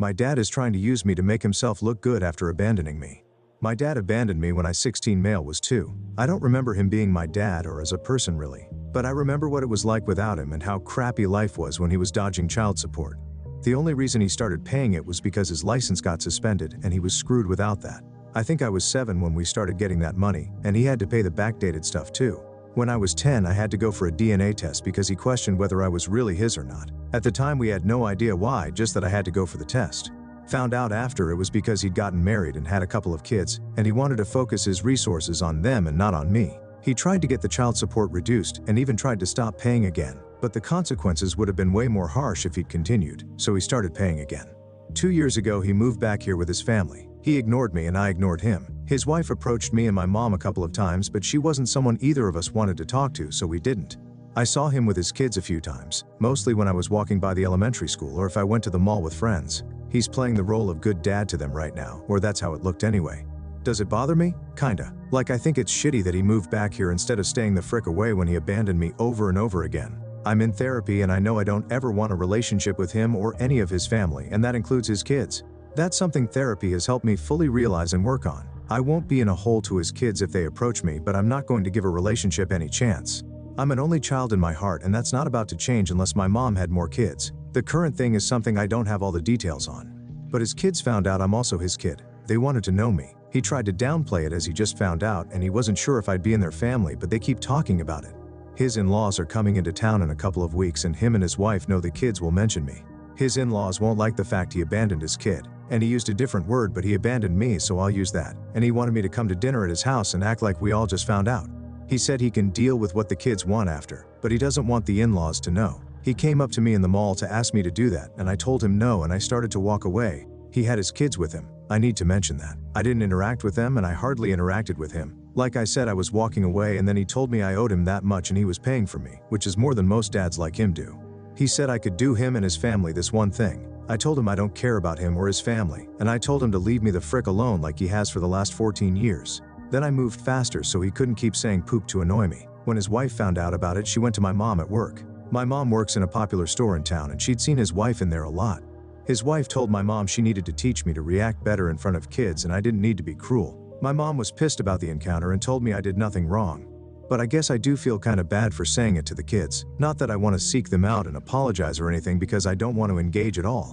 My dad is trying to use me to make himself look good after abandoning me. My dad abandoned me when I 16 male was 2. I don't remember him being my dad or as a person really, but I remember what it was like without him and how crappy life was when he was dodging child support. The only reason he started paying it was because his license got suspended and he was screwed without that. I think I was 7 when we started getting that money, and he had to pay the backdated stuff too. When I was 10, I had to go for a DNA test because he questioned whether I was really his or not. At the time we had no idea why, just that I had to go for the test. Found out after it was because he'd gotten married and had a couple of kids, and he wanted to focus his resources on them and not on me. He tried to get the child support reduced and even tried to stop paying again, but the consequences would have been way more harsh if he'd continued, so he started paying again. 2 years ago he moved back here with his family. He ignored me and I ignored him. His wife approached me and my mom a couple of times, but she wasn't someone either of us wanted to talk to, so we didn't. I saw him with his kids a few times, mostly when I was walking by the elementary school or if I went to the mall with friends. He's playing the role of good dad to them right now, or that's how it looked anyway. Does it bother me? Kinda. Like I think it's shitty that he moved back here instead of staying the frick away when he abandoned me over and over again. I'm in therapy and I know I don't ever want a relationship with him or any of his family, and that includes his kids. That's something therapy has helped me fully realize and work on. I won't be in a hole to his kids if they approach me, but I'm not going to give a relationship any chance. I'm an only child in my heart, and that's not about to change unless my mom had more kids. The current thing is something I don't have all the details on. But his kids found out I'm also his kid. They wanted to know me. He tried to downplay it as he just found out, and he wasn't sure if I'd be in their family, but they keep talking about it. His in-laws are coming into town in a couple of weeks, and him and his wife know the kids will mention me. His in-laws won't like the fact he abandoned his kid, and he used a different word, but he abandoned me, so I'll use that. And he wanted me to come to dinner at his house and act like we all just found out. He said he can deal with what the kids want after, but he doesn't want the in-laws to know. He came up to me in the mall to ask me to do that, and I told him no, and I started to walk away. He had his kids with him. I need to mention that. I didn't interact with them, and I hardly interacted with him. Like I said, I was walking away, and then he told me I owed him that much and he was paying for me, which is more than most dads like him do. He said I could do him and his family this one thing. I told him I don't care about him or his family, and I told him to leave me the frick alone like he has for the last 14 years. Then I moved faster so he couldn't keep saying poop to annoy me. When his wife found out about it, she went to my mom at work. My mom works in a popular store in town and she'd seen his wife in there a lot. His wife told my mom she needed to teach me to react better in front of kids and I didn't need to be cruel. My mom was pissed about the encounter and told me I did nothing wrong. But I guess I do feel kinda bad for saying it to the kids. Not that I want to seek them out and apologize or anything because I don't want to engage at all.